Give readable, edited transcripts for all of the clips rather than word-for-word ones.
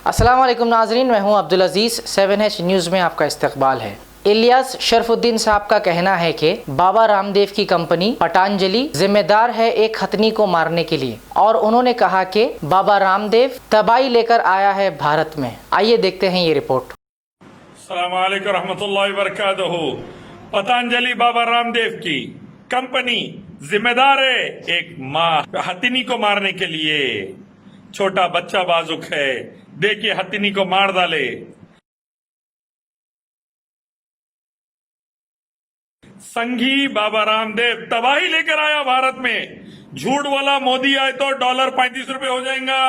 अस्सलाम वालेकुम नाजरीन, मैं हूं अब्दुल अजीज़। 7H न्यूज़ में आपका इस्तकबाल है। इलियास शरफुद्दीन साहब का कहना है कि बाबा रामदेव की कंपनी पतंजलि जिम्मेदार है एक खतनी को मारने के लिए, और उन्होंने कहा कि बाबा रामदेव तबाही लेकर आया है भारत में। आइए देखते हैं ये रिपोर्ट। अस्सलाम वालेकुम रहमतुल्लाहि व बरकातहू। पतंजलि बाबा रामदेव की कंपनी जिम्मेदार है एक माँ हथिनी को मारने के लिए। छोटा बच्चा बाजुक है, देखिए हथिनी को मार डाले। संघी बाबा रामदेव तबाही लेकर आया भारत में। झूठ बोला मोदी आए तो डॉलर 35 रुपए हो जाएगा,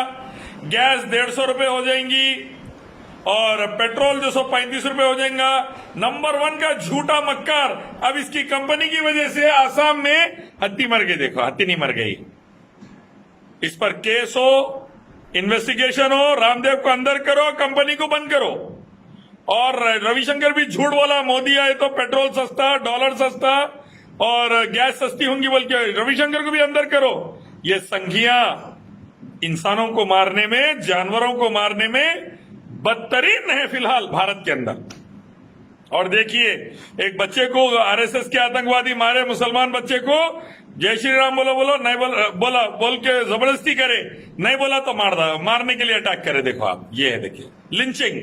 गैस 150 रुपए हो जाएंगी और पेट्रोल 235 रुपए हो जाएगा। नंबर 1 का झूठा मक्कार। अब इसकी कंपनी की वजह से आसाम में हत्ती मर गई। देखो हत्ती नहीं मर गई। इस पर केस हो, इन्वेस्टिगेशन हो, रामदेव को अंदर करो, कंपनी को बंद करो। और रविशंकर भी झूठ बोला मोदी आए तो पेट्रोल सस्ता, डॉलर सस्ता और गैस सस्ती होंगी, बल्कि रविशंकर को भी अंदर करो। ये संघियां इंसानों को मारने में, जानवरों को मारने में बदतरीन है फिलहाल भारत के अंदर। और देखिए एक बच्चे को आरएसएस के आतंकवादी मारे, मुसलमान बच्चे को जय श्री राम बोलो नहीं बोल के जबरदस्ती करे, नहीं बोला तो मारने के लिए अटैक करे। देखो आप, ये है देखिए लिंचिंग।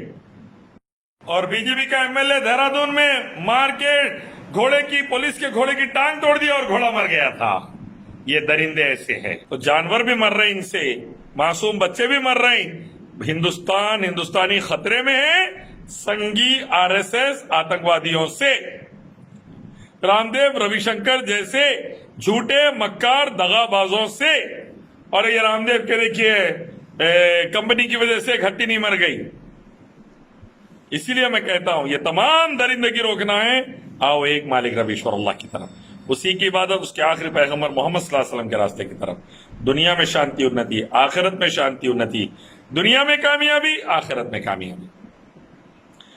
और बीजेपी का एमएलए देहरादून में मार के घोड़े की, पुलिस के घोड़े की टांग तोड़ दी और घोड़ा मर गया था। ये दरिंदे ऐसे हैं। तो जानवर भी मर रहे इनसे, मासूम बच्चे भी मर रहे हैं। हिंदुस्तानी खतरे में है संघी आरएसएस आतंकवादियों से। रामदेव रविशंकर जैसे झूठे मक्कार दगाबाजों से। और ये रामदेव के देखिए कंपनी की वजह से एक हत्ती नहीं मर गई। इसीलिए मैं कहता हूं ये तमाम दरिंदगी रोकना है। आओ एक मालिक रबीश्वर अल्लाह की तरफ, उसी की इबादत, उसके आखिरी पैगंबर मोहम्मद सल्लल्लाहु अलैहि वसल्लम के रास्ते की तरफ। दुनिया में शांति उन्नति, आखिरत में शांति उन्नति। दुनिया में कामयाबी, आखिरत में कामयाबी।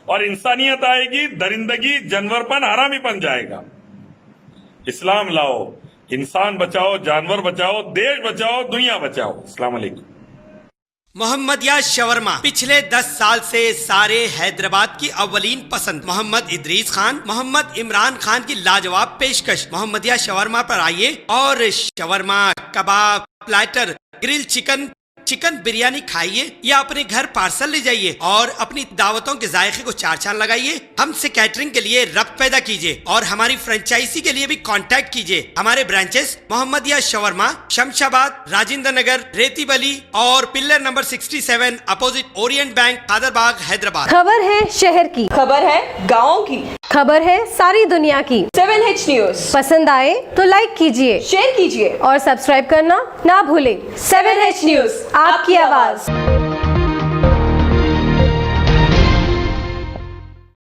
और इंसानियत आएगी, दरिंदगी, जानवरपन, हरामीपन जाएगा। इस्लाम लाओ, इंसान बचाओ, जानवर बचाओ, देश बचाओ, दुनिया बचाओ। अस्सलाम वालेकुम। मोहम्मदिया शवरमा पिछले 10 साल से सारे हैदराबाद की अव्वलीन पसंद मोहम्मद इदरीस खान, मोहम्मद इमरान खान की लाजवाब पेशकश। मोहम्मदिया शवरमा पर आइए और शवरमा, कबाब, प्लेटर, ग्रिल चिकन बिरयानी खाइए या अपने घर पार्सल ले जाइए और अपनी दावतों के जायके को चार चांद लगाइए। हमसे कैटरिंग के लिए रब्त पैदा कीजिए और हमारी फ्रेंचाइजी के लिए भी कांटेक्ट कीजिए। हमारे ब्रांचेस मोहम्मदिया शवरमा, शमशाबाद, राजेंद्र नगर, रेती बली और pillar number 67 opposite Orient bank, Kadarbagh, Hyderabad. खबर है शहर की, खबर है गाँव की, खबर है सारी दुनिया की। 7H न्यूज़ पसंद आए तो लाइक कीजिए, शेयर कीजिए और सब्सक्राइब करना ना भूले। 7H न्यूज़, आपकी आवाज।